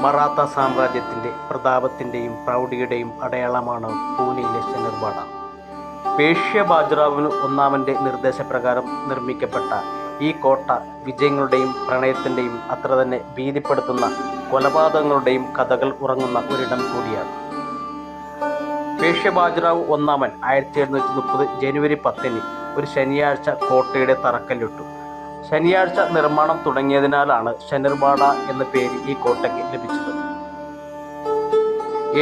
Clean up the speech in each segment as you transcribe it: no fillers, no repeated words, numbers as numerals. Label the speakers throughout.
Speaker 1: മറാത്ത സാമ്രാജ്യത്തിൻ്റെ പ്രതാപത്തിൻ്റെയും പ്രൗഢിയുടെയും അടയാളമാണ് പൂനെയിലെ ശനിർവാഡ. പേഷ്യ ബാജിറാവു ഒന്നാമൻ്റെ നിർദ്ദേശപ്രകാരം നിർമ്മിക്കപ്പെട്ട ഈ കോട്ട വിജയങ്ങളുടെയും പ്രണയത്തിൻ്റെയും അത്ര തന്നെ ഭീതിപ്പെടുത്തുന്ന കൊലപാതകങ്ങളുടെയും കഥകൾ ഉറങ്ങുന്ന ഒരിടം കൂടിയാണ്. പേഷ്യ ബാജിറാവു ഒന്നാമൻ 1730 ജനുവരി 10 ഒരു ശനിയാഴ്ച കോട്ടയുടെ തറക്കല്ലിട്ടു. ശനിയാഴ്ച നിർമ്മാണം തുടങ്ങിയതിനാലാണ് ശനിർവാഡ എന്ന പേര് ഈ കോട്ടയ്ക്ക് ലഭിച്ചത്.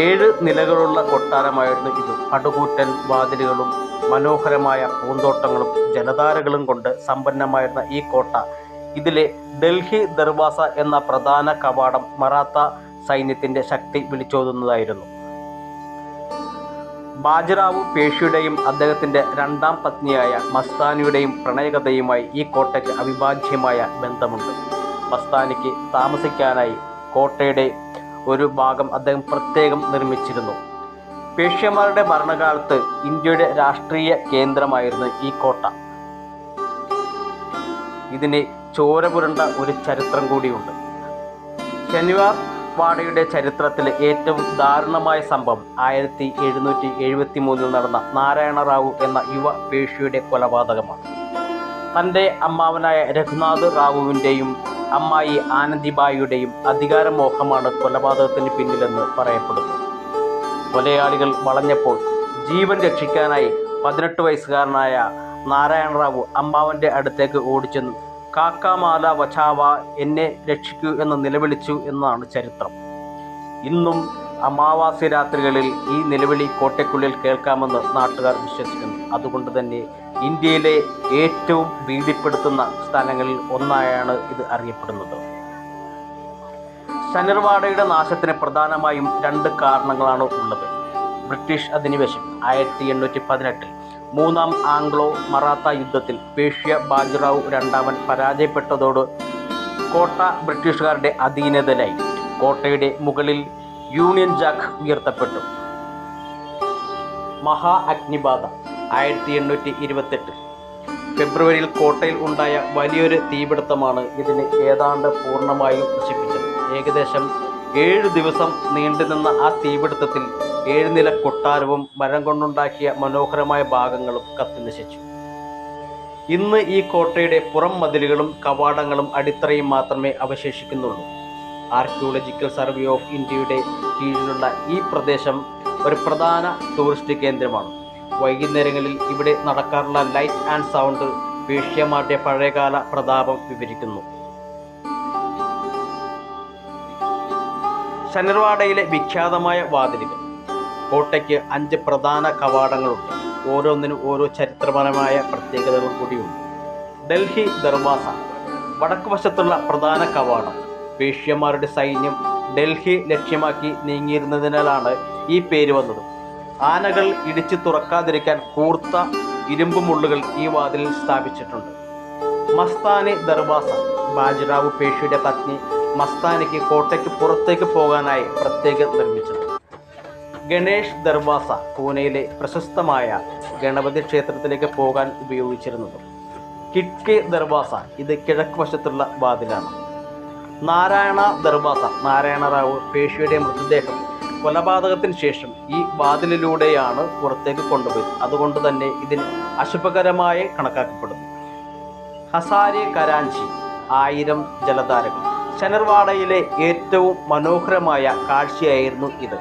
Speaker 1: 7 നിലകളുള്ള കൊട്ടാരമായിരുന്നു ഇത്. പടുകൂറ്റൻ വാതിലുകളും മനോഹരമായ പൂന്തോട്ടങ്ങളും ജലധാരകളും കൊണ്ട് സമ്പന്നമായിരുന്ന ഈ കോട്ട, ഇതിലെ ഡൽഹി ദർവാസ എന്ന പ്രധാന കവാടം മറാത്ത സൈന്യത്തിൻ്റെ ശക്തി വിളിച്ചോതുന്നതായിരുന്നു. ബാജിറാവു പേഷ്യയുടെയും അദ്ദേഹത്തിൻ്റെ രണ്ടാം പത്നിയായ മസ്താനിയുടെയും പ്രണയകഥയുമായി ഈ കോട്ടയ്ക്ക് അവിഭാജ്യമായ ബന്ധമുണ്ട്. മസ്താനിക്ക് താമസിക്കാനായി കോട്ടയുടെ ഒരു ഭാഗം അദ്ദേഹം പ്രത്യേകം നിർമ്മിച്ചിരുന്നു. പേഷ്യന്മാരുടെ ഭരണകാലത്ത് ഇന്ത്യയുടെ രാഷ്ട്രീയ കേന്ദ്രമായിരുന്നു ഈ കോട്ട. ഇതിന് ചോര പുരണ്ട ഒരു ചരിത്രം കൂടിയുണ്ട്. ശനിവാഡയുടെ ചരിത്രത്തിലെ ഏറ്റവും ദാരുണമായ സംഭവം 1773 നടന്ന നാരായണ റാവു എന്ന യുവ പേഷ്യയുടെ കൊലപാതകമാണ്. തൻ്റെ അമ്മാവനായ രഘുനാഥ് റാവുവിൻ്റെയും അമ്മായി ആനന്ദിബായിയുടെയും അധികാരമോഹമാണ് കൊലപാതകത്തിന് പിന്നിലെന്ന് പറയപ്പെടുന്നു. കൊലയാളികൾ വളഞ്ഞപ്പോൾ ജീവൻ രക്ഷിക്കാനായി 18 വയസ്സുകാരനായ നാരായണ റാവു അമ്മാവൻ്റെ അടുത്തേക്ക് ഓടിച്ചെന്നു കാക്കാമാല വച്ചാവ, എന്നെ രക്ഷിക്കൂ എന്ന് നിലവിളിച്ചു എന്നാണ് ചരിത്രം. ഇന്നും അമാവാസ്യ രാത്രികളിൽ ഈ നിലവിളി കോട്ടയ്ക്കുള്ളിൽ കേൾക്കാമെന്ന് നാട്ടുകാർ വിശ്വസിക്കുന്നു. അതുകൊണ്ട് തന്നെ ഇന്ത്യയിലെ ഏറ്റവും ഭീതിപ്പെടുത്തുന്ന സ്ഥലങ്ങളിൽ ഒന്നായാണ് ഇത് അറിയപ്പെടുന്നത്. ശനിർവാഡയുടെ നാശത്തിന് പ്രധാനമായും 2 കാരണങ്ങളാണ് ഉള്ളത്. ബ്രിട്ടീഷ് അധിനിവേശം 1818 മൂന്നാം ആംഗ്ലോ മറാത്ത യുദ്ധത്തിൽ പേഷ്യ ബാജിറാവു രണ്ടാമൻ പരാജയപ്പെട്ടതോട് കോട്ട ബ്രിട്ടീഷുകാരുടെ അധീനതയിലായി. കോട്ടയുടെ മുകളിൽ യൂണിയൻ ജാക്ക് ഉയർത്തപ്പെട്ടു. മഹാ അഗ്നിബാധ 1828 ഫെബ്രുവരിയിൽ കോട്ടയിൽ ഉണ്ടായ വലിയൊരു തീപിടുത്തമാണ് ഇതിനെ ഏതാണ്ട് പൂർണ്ണമായും നശിപ്പിച്ചത്. ഏകദേശം 7 ദിവസം നീണ്ടുനിന്ന ആ തീപിടുത്തത്തിൽ 7 നില കൊട്ടാരവും മരം കൊണ്ടുണ്ടാക്കിയ മനോഹരമായ ഭാഗങ്ങളും കത്തിനശിച്ചു. ഇന്ന് ഈ കോട്ടയുടെ പുറം മതിലുകളും കവാടങ്ങളും അടിത്തറയും മാത്രമേ അവശേഷിക്കുന്നുള്ളൂ. ആർക്കിയോളജിക്കൽ സർവേ ഓഫ് ഇന്ത്യയുടെ കീഴിലുള്ള ഈ പ്രദേശം ഒരു പ്രധാന ടൂറിസ്റ്റ് കേന്ദ്രമാണ്. വൈകുന്നേരങ്ങളിൽ ഇവിടെ നടക്കാറുള്ള ലൈറ്റ് ആൻഡ് സൗണ്ട് പേഷ്യന്മാരുടെ പഴയകാല പ്രതാപം വിവരിക്കുന്നു. ശനിർവാഡയിലെ വിഖ്യാതമായ വാതിലുകൾ. കോട്ടയ്ക്ക് 5 പ്രധാന കവാടങ്ങളുണ്ട്. ഓരോന്നിനും ഓരോ ചരിത്രപരമായ പ്രത്യേകതകൾ കൂടിയുണ്ട്. ഡൽഹി ദർവാസ, വടക്ക് വശത്തുള്ള പ്രധാന കവാടം. പേഷ്യന്മാരുടെ സൈന്യം ഡൽഹി ലക്ഷ്യമാക്കി നീങ്ങിയിരുന്നതിനാലാണ് ഈ പേര് വന്നത്. ആനകൾ ഇടിച്ചു തുറക്കാതിരിക്കാൻ കൂർത്ത ഇരുമ്പ് മുള്ളുകൾ ഈ വാതിലിൽ സ്ഥാപിച്ചിട്ടുണ്ട്. മസ്താനി ദർവാസ, ബാജിറാവു പേഷ്യയുടെ പത്നി മസ്താനിക്ക് കോട്ടയ്ക്ക് പുറത്തേക്ക് പോകാനായി പ്രത്യേകം നിർമ്മിച്ചത്. ഗണേഷ് ദർവാസ, പൂനെയിലെ പ്രശസ്തമായ ഗണപതി ക്ഷേത്രത്തിലേക്ക് പോകാൻ ഉപയോഗിച്ചിരുന്നത്. കിഡ്കെ ദർവാസ, ഇത് കിഴക്ക് വശത്തുള്ള വാതിലാണ്. നാരായണ ദർവാസ, നാരായണ റാവു പേഷ്യയുടെ മൃതദേഹം കൊലപാതകത്തിന് ശേഷം ഈ വാതിലിലൂടെയാണ് പുറത്തേക്ക് കൊണ്ടുപോയത്. അതുകൊണ്ട് തന്നെ ഇതിന് അശുഭകരമായി കണക്കാക്കപ്പെടുന്നു. ഹസാരെ കരാഞ്ചി, 1000 ജലധാരകൾ. ശനിർവാഡയിലെ ഏറ്റവും മനോഹരമായ കാഴ്ചയായിരുന്നു ഇത്.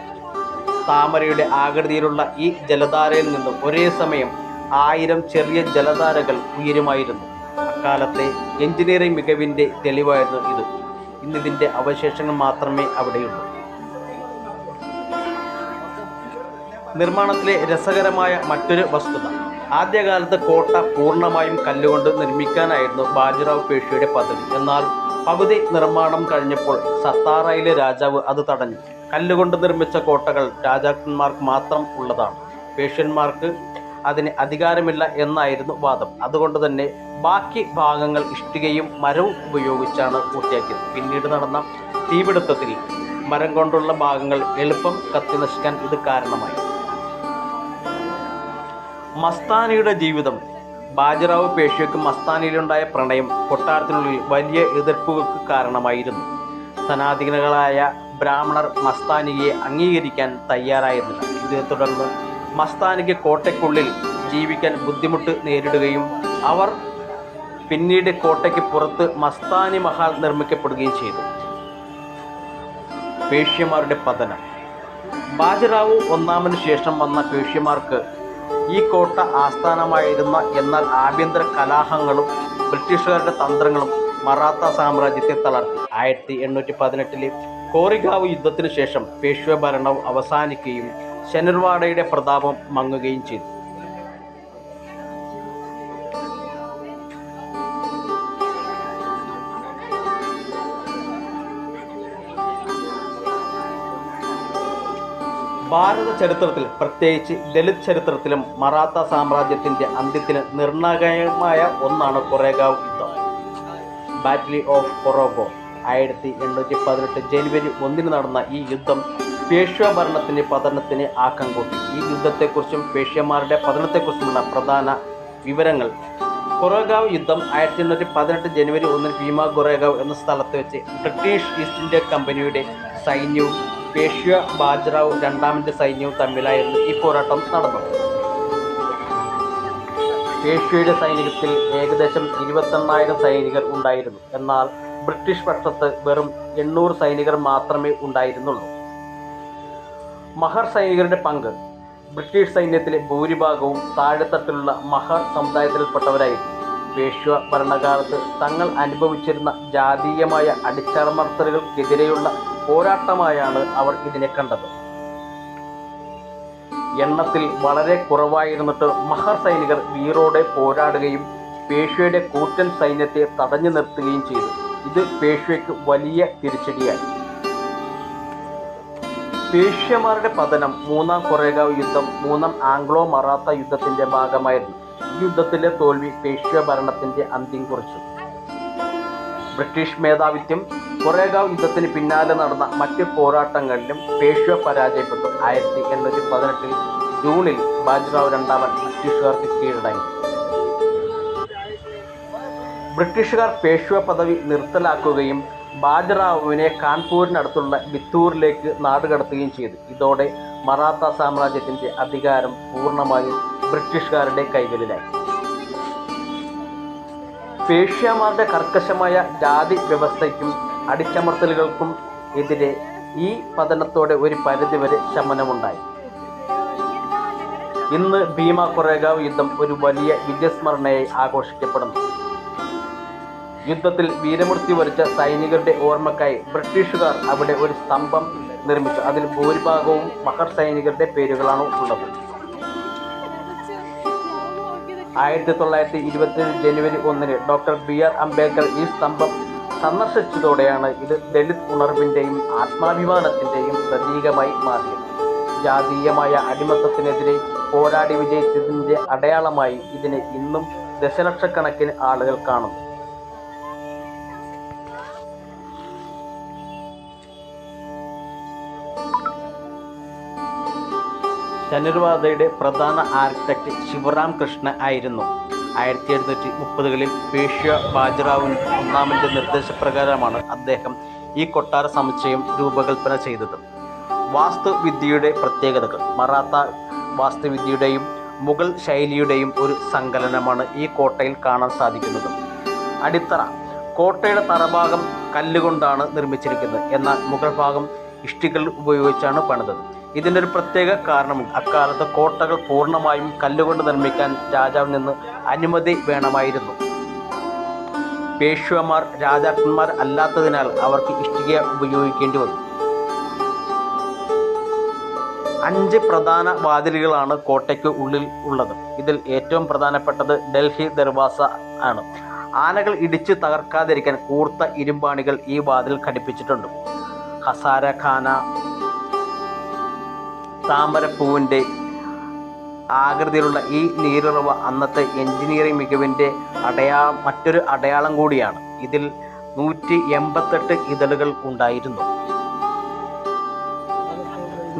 Speaker 1: താമരയുടെ ആകൃതിയിലുള്ള ഈ ജലധാരയിൽ നിന്നും ഒരേ സമയം 1000 ചെറിയ ജലധാരകൾ ഉയരുമായിരുന്നു. അക്കാലത്തെ എഞ്ചിനീയറിംഗ് മികവിൻ്റെ തെളിവായിരുന്നു ഇത്. ഇന്നിതിൻ്റെ അവശേഷങ്ങൾ മാത്രമേ അവിടെയുള്ളൂ. നിർമ്മാണത്തിലെ രസകരമായ മറ്റൊരു വസ്തുത, ആദ്യകാലത്ത് കോട്ട പൂർണ്ണമായും കല്ലുകൊണ്ട് നിർമ്മിക്കാനായിരുന്നു ബാജിറാവു പേഷ്യയുടെ പദ്ധതി. എന്നാൽ പകുതി നിർമ്മാണം കഴിഞ്ഞപ്പോൾ സത്താറയിലെ രാജാവ് അത് തടഞ്ഞു. കല്ലുകൊണ്ട് നിർമ്മിച്ച കോട്ടകൾ രാജാക്കന്മാർക്ക് മാത്രം ഉള്ളതാണ്, പേഷ്യന്മാർക്ക് അതിന് അധികാരമില്ല എന്നായിരുന്നു വാദം. അതുകൊണ്ട് തന്നെ ബാക്കി ഭാഗങ്ങൾ ഇഷ്ടികയും മരവും ഉപയോഗിച്ചാണ് പൂർത്തിയാക്കിയത്. പിന്നീട് നടന്ന തീപിടുത്തത്തിൽ മരം കൊണ്ടുള്ള ഭാഗങ്ങൾ എളുപ്പം കത്തിനശിക്കാൻ ഇത് കാരണമായി. മസ്താനിയുടെ ജീവിതം. ബാജിറാവു പേഷ്യയ്ക്ക് മസ്താനിയിലുണ്ടായ പ്രണയം കൊട്ടാരത്തിനുള്ളിൽ വലിയ എതിർപ്പുകൾക്ക് കാരണമായിരുന്നു. സനാധികളായ ബ്രാഹ്മണർ മസ്താനിയെ അംഗീകരിക്കാൻ തയ്യാറായിരുന്നില്ല. ഇതേ തുടർന്ന് മസ്താനിക്ക് കോട്ടയ്ക്കുള്ളിൽ ജീവിക്കാൻ ബുദ്ധിമുട്ട് നേരിടുകയും അവർ പിന്നീട് കോട്ടയ്ക്ക് പുറത്ത് മസ്താനി മഹാൽ നിർമ്മിക്കപ്പെടുകയും ചെയ്തു. പേഷ്യമാരുടെ പതനം. ബാജിറാവു ഒന്നാമന് ശേഷം വന്ന പേഷ്യമാർക്ക് ഈ കോട്ട ആസ്ഥാനമായിരുന്ന, എന്നാൽ ആഭ്യന്തര കലാഹങ്ങളും ബ്രിട്ടീഷുകാരുടെ തന്ത്രങ്ങളും മറാത്ത സാമ്രാജ്യത്തെ തളർത്തി. 1818 കോറിഗാവ് യുദ്ധത്തിനു ശേഷം പേഷ്വ ഭരണം അവസാനിക്കുകയും ശനിർവാഡയുടെ പ്രതാപം മങ്ങുകയും ചെയ്തു. ഭാരത ചരിത്രത്തിൽ, പ്രത്യേകിച്ച് ദലിത് ചരിത്രത്തിലും മറാത്ത സാമ്രാജ്യത്തിൻ്റെ അന്ത്യത്തിന് നിർണായകമായ ഒന്നാണ് കൊറേഗാവ് യുദ്ധം. ബാറ്റിൽ ഓഫ് കൊറോഗോ 1818 ജനുവരി 1 നടന്ന ഈ യുദ്ധം പേഷ്വ ഭരണത്തിൻ്റെ പതനത്തിന് ആക്കം കൂട്ടി. ഈ യുദ്ധത്തെക്കുറിച്ചും പേഷ്യമാരുടെ പതനത്തെക്കുറിച്ചുമുള്ള പ്രധാന വിവരങ്ങൾ. കൊറേഗാവ് യുദ്ധം 1818 ജനുവരി 1 ഭീമ കൊറേഗാവ് എന്ന സ്ഥലത്ത് വെച്ച് ബ്രിട്ടീഷ് ഈസ്റ്റ് ഇന്ത്യ കമ്പനിയുടെ സൈന്യവും പേഷ്വ ബാജിറാവു രണ്ടാമൻ്റെ സൈന്യവും തമ്മിലായിരുന്നു ഈ പോരാട്ടം നടന്നത്. പേഷ്വയുടെ സൈനികത്തിൽ ഏകദേശം 21,000 സൈനികർ ഉണ്ടായിരുന്നു. എന്നാൽ ബ്രിട്ടീഷ് പക്ഷത്ത് വെറും 800 സൈനികർ മാത്രമേ ഉണ്ടായിരുന്നുള്ളൂ. മഹർ സൈനികരുടെ പങ്ക്. ബ്രിട്ടീഷ് സൈന്യത്തിലെ ഭൂരിഭാഗവും താഴെത്തട്ടിലുള്ള മഹർ സമുദായത്തിൽപ്പെട്ടവരായിരുന്നു. പേഷ്വ ഭരണകാലത്ത് തങ്ങൾ അനുഭവിച്ചിരുന്ന ജാതീയമായ അടിച്ചമർത്തലുകൾക്കെതിരെയുള്ള പോരാട്ടമായാണ് അവർ ഇതിനെ കണ്ടത്. എണ്ണത്തിൽ വളരെ കുറവായിരുന്നിട്ട് മഹർ സൈനികർ വീറോടെ പോരാടുകയും പേഷ്വയുടെ കൂറ്റൻ സൈന്യത്തെ തടഞ്ഞു നിർത്തുകയും ചെയ്തു. ഇത് പേഷ്വയ്ക്ക് വലിയ തിരിച്ചടിയായി. പേഷ്യമാരുടെ പതനം. മൂന്നാം കൊറേഗാവ് യുദ്ധം മൂന്നാം ആംഗ്ലോ മറാത്ത യുദ്ധത്തിൻ്റെ ഭാഗമായിരുന്നു. ഈ യുദ്ധത്തിലെ തോൽവി പേഷ്വ ഭരണത്തിൻ്റെ അന്ത്യം കുറിച്ചു. ബ്രിട്ടീഷ് മേധാവിത്വം. കൊറേഗാവ് യുദ്ധത്തിന് പിന്നാലെ നടന്ന മറ്റ് പോരാട്ടങ്ങളിലും പേഷ്വ പരാജയപ്പെട്ടു. 1818 ജൂണിൽ ബാജിറാവു രണ്ടാമൻ ബ്രിട്ടീഷുകാർക്ക് കീഴടങ്ങി. ബ്രിട്ടീഷുകാർ പേഷ്വ പദവി നിർത്തലാക്കുകയും ബാജിറാവുവിനെ കാൺപൂരിനടുത്തുള്ള ബിത്തൂറിലേക്ക് നാടുകടത്തുകയും ചെയ്തു. ഇതോടെ മറാത്ത സാമ്രാജ്യത്തിൻ്റെ അധികാരം പൂർണ്ണമായും ബ്രിട്ടീഷുകാരുടെ കൈകളിലായി. പേഷ്യമാരുടെ കർക്കശമായ ജാതി വ്യവസ്ഥയ്ക്കും അടിച്ചമർത്തലുകൾക്കും എതിരെ ഈ പതനത്തോടെ ഒരു പരിധിവരെ ശമനമുണ്ടായി. ഇന്ന് ഭീമ കൊറേഗാവ് യുദ്ധം ഒരു വലിയ വിജയസ്മരണയായി ആഘോഷിക്കപ്പെടുന്നു. യുദ്ധത്തിൽ വീരമൃത്യു വരിച്ച സൈനികരുടെ ഓർമ്മയ്ക്കായി ബ്രിട്ടീഷുകാർ അവിടെ ഒരു സ്തംഭം നിർമ്മിച്ചു. അതിൽ ഭൂരിഭാഗവും മഹർ സൈനികരുടെ പേരുകളാണ് ഉള്ളത്. 1920 ജനുവരി 1 ഡോക്ടർ BR അംബേദ്കർ ഈ സ്തംഭം സന്ദർശിച്ചതോടെയാണ് ഇത് ദലിത് ഉണർവിൻ്റെയും ആത്മാഭിമാനത്തിൻ്റെയും പ്രതീകമായി മാറിയത്. ജാതീയമായ അടിമത്തത്തിനെതിരെ പോരാടി വിജയിച്ചതിൻ്റെ അടയാളമായി ഇതിനെ ഇന്നും ദശലക്ഷക്കണക്കിന് ആളുകൾ കാണുന്നു. ശനിർവാദയുടെ പ്രധാന ആർക്കിടെക്ട് ശിവറാം കൃഷ്ണ ആയിരുന്നു. 1730കളിൽ പേഷ്വ ബാജിറാവു ഒന്നാമൻ്റെ നിർദ്ദേശപ്രകാരമാണ് അദ്ദേഹം ഈ കൊട്ടാര സമുച്ചയം രൂപകൽപ്പന ചെയ്തത്. വാസ്തുവിദ്യയുടെ പ്രത്യേകതകൾ. മറാത്ത വാസ്തുവിദ്യയുടെയും മുഗൾ ശൈലിയുടെയും ഒരു സങ്കലനമാണ് ഈ കോട്ടയിൽ കാണാൻ സാധിക്കുന്നത്. അടിത്തറ. കോട്ടയുടെ തറഭാഗം കല്ലുകൊണ്ടാണ് നിർമ്മിച്ചിരിക്കുന്നത്. എന്നാൽ മുകൾ ഭാഗം ഇഷ്ടികൾ ഉപയോഗിച്ചാണ് പണിതത്. ഇതിൻ്റെ ഒരു പ്രത്യേക കാരണമുണ്ട്. അക്കാലത്ത് കോട്ടകൾ പൂർണ്ണമായും കല്ലുകൊണ്ട് നിർമ്മിക്കാൻ രാജാവിൽ നിന്ന് അനുമതി വേണമായിരുന്നു. പേഷ്വമാർ രാജാക്കന്മാർ അല്ലാത്തതിനാൽ അവർക്ക് ഇഷ്ടിക ഉപയോഗിക്കേണ്ടി വന്നു. 5 പ്രധാന വാതിലുകളാണ് കോട്ടയ്ക്ക് ഉള്ളിൽ ഉള്ളത്. ഇതിൽ ഏറ്റവും പ്രധാനപ്പെട്ടത് ഡൽഹി ദർവാസ ആണ്. ആനകൾ ഇടിച്ച് തകർക്കാതിരിക്കാൻ കൂർത്ത ഇരുമ്പാണികൾ ഈ വാതിൽ ഘടിപ്പിച്ചിട്ടുണ്ട്. ഹസാര ഖാന. താമരപ്പൂവിൻ്റെ ആകൃതിയിലുള്ള ഈ നീരുറവ അന്നത്തെ എഞ്ചിനീയറിംഗ് മികവിൻ്റെ മറ്റൊരു അടയാളം കൂടിയാണ്. ഇതിൽ 188 ഇതളുകൾ ഉണ്ടായിരുന്നു.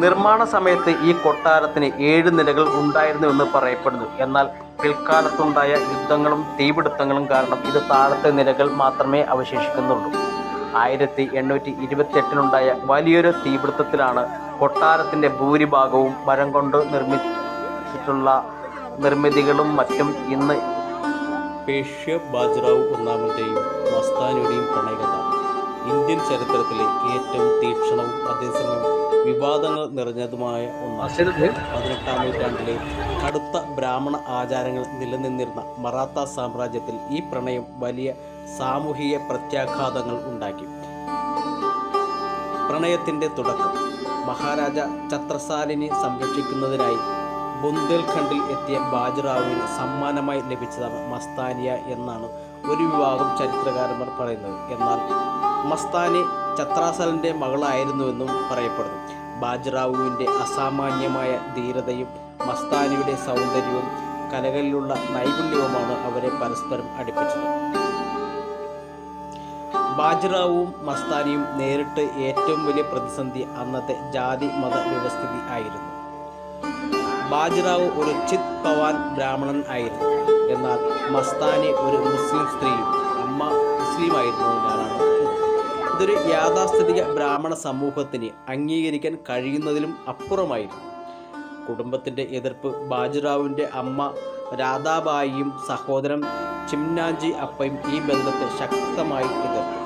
Speaker 1: നിർമ്മാണ സമയത്ത് ഈ കൊട്ടാരത്തിന് 7 നിലകൾ ഉണ്ടായിരുന്നുവെന്ന് പറയപ്പെടുന്നു. എന്നാൽ പിൽക്കാലത്തുണ്ടായ യുദ്ധങ്ങളും തീപിടുത്തങ്ങളും കാരണം ഇത് താഴത്തെ നിലകൾ മാത്രമേ അവശേഷിക്കുന്നുള്ളൂ. 1828 വലിയൊരു തീപിടുത്തത്തിലാണ് കൊട്ടാരത്തിൻ്റെ ഭൂരിഭാഗവും മരം കൊണ്ട് നിർമ്മിച്ചിട്ടുള്ള നിർമ്മിതികളും മറ്റും ഇന്ന്. പേഷ്വ ബാജിറാവു ഒന്നാമൻ്റെയും മസ്താനിയുടെയും പ്രണയകഥ ഇന്ത്യൻ ചരിത്രത്തിലെ ഏറ്റവും തീക്ഷണവും അതേസമയം വിവാദങ്ങൾ നിറഞ്ഞതുമായ ഒന്നാണ്. 18-ാം നൂറ്റാണ്ടിലെ കടുത്ത ബ്രാഹ്മണ ആചാരങ്ങൾ നിലനിന്നിരുന്ന മറാത്ത സാമ്രാജ്യത്തിൽ ഈ പ്രണയം വലിയ സാമൂഹിക പ്രത്യാഘാതങ്ങൾ ഉണ്ടാക്കി. പ്രണയത്തിൻ്റെ തുടക്കം മഹാരാജ ഛത്രസാലിനെ സംരക്ഷിക്കുന്നതിനായി ബുന്ദേൽഖണ്ഡിൽ എത്തിയ ബാജിറാവുവിന് സമ്മാനമായി ലഭിച്ചതാണ് മസ്താനിയ എന്നാണ് ഒരു വിഭാഗം ചരിത്രകാരന്മാർ പറയുന്നത്. എന്നാൽ മസ്താനി ഛത്രസാലിൻ്റെ മകളായിരുന്നുവെന്നും പറയപ്പെടുന്നു. ബാജിറാവുവിൻ്റെ അസാമാന്യമായ ധീരതയും മസ്താനിയുടെ സൗന്ദര്യവും കലകളിലുള്ള നൈപുണ്യവുമാണ് അവരെ പരസ്പരം അടുപ്പിച്ചത്. ബാജിറാവുവും മസ്താനിയും നേരിട്ട് ഏറ്റവും വലിയ പ്രതിസന്ധി അന്നത്തെ ജാതി മത വ്യവസ്ഥിതി ആയിരുന്നു. ബാജിറാവു ഒരു ചിത് പവാൻ ബ്രാഹ്മണൻ ആയിരുന്നു. എന്നാൽ മസ്താനി ഒരു മുസ്ലിം സ്ത്രീയും അമ്മ മുസ്ലിമായിരുന്നതിനാലാണ് ഇതൊരു യാഥാസ്ഥിതിക ബ്രാഹ്മണ സമൂഹത്തിന് അംഗീകരിക്കാൻ കഴിയുന്നതിലും അപ്പുറമായിരുന്നു. കുടുംബത്തിൻ്റെ എതിർപ്പ് ബാജിറാവുവിൻ്റെ അമ്മ രാധാബായിയും സഹോദരൻ ചിംനാജി അപ്പയും ഈ ബന്ധത്തെ ശക്തമായി എതിർത്തു.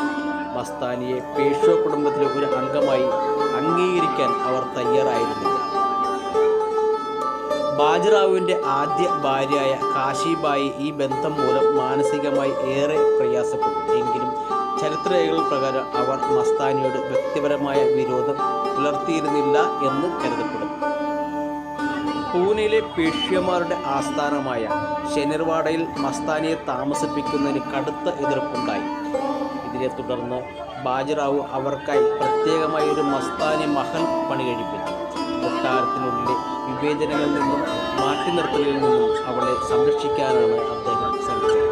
Speaker 1: മസ്താനിയെ പേഷ്വ കുടുംബത്തിലെ ഒരു അംഗമായി അംഗീകരിക്കാൻ അവർ തയ്യാറായിരുന്നില്ല. ബാജിറാവുവിൻ്റെ ആദ്യ ഭാര്യയായ കാശിബായി ഈ ബന്ധം മൂലം മാനസികമായി ഏറെ പ്രയാസപ്പെട്ടു. എങ്കിലും ചരിത്രരേഖകൾ പ്രകാരം അവർ മസ്താനിയോട് വ്യക്തിപരമായ വിരോധം പുലർത്തിയിരുന്നില്ല എന്ന് കരുതപ്പെടുന്നു. പൂനെയിലെ പേഷ്യമാരുടെ ആസ്ഥാനമായ ശനിർവാഡയിൽ മസ്താനിയെ താമസിപ്പിക്കുന്നതിന് കടുത്ത എതിർപ്പുണ്ടായി. ഇതിനെ തുടർന്ന് ബാജിറാവു അവർക്കായി പ്രത്യേകമായി ഒരു മസ്താനി മഹൽ പണി കഴിപ്പിച്ചു. കൊട്ടാരത്തിനുള്ളിലെ വിവേചനങ്ങളിൽ നിന്നും മാറ്റി നിർത്തലിൽ നിന്നും അവളെ സംരക്ഷിക്കാനാണ് അദ്ദേഹം ശ്രമിച്ചത്.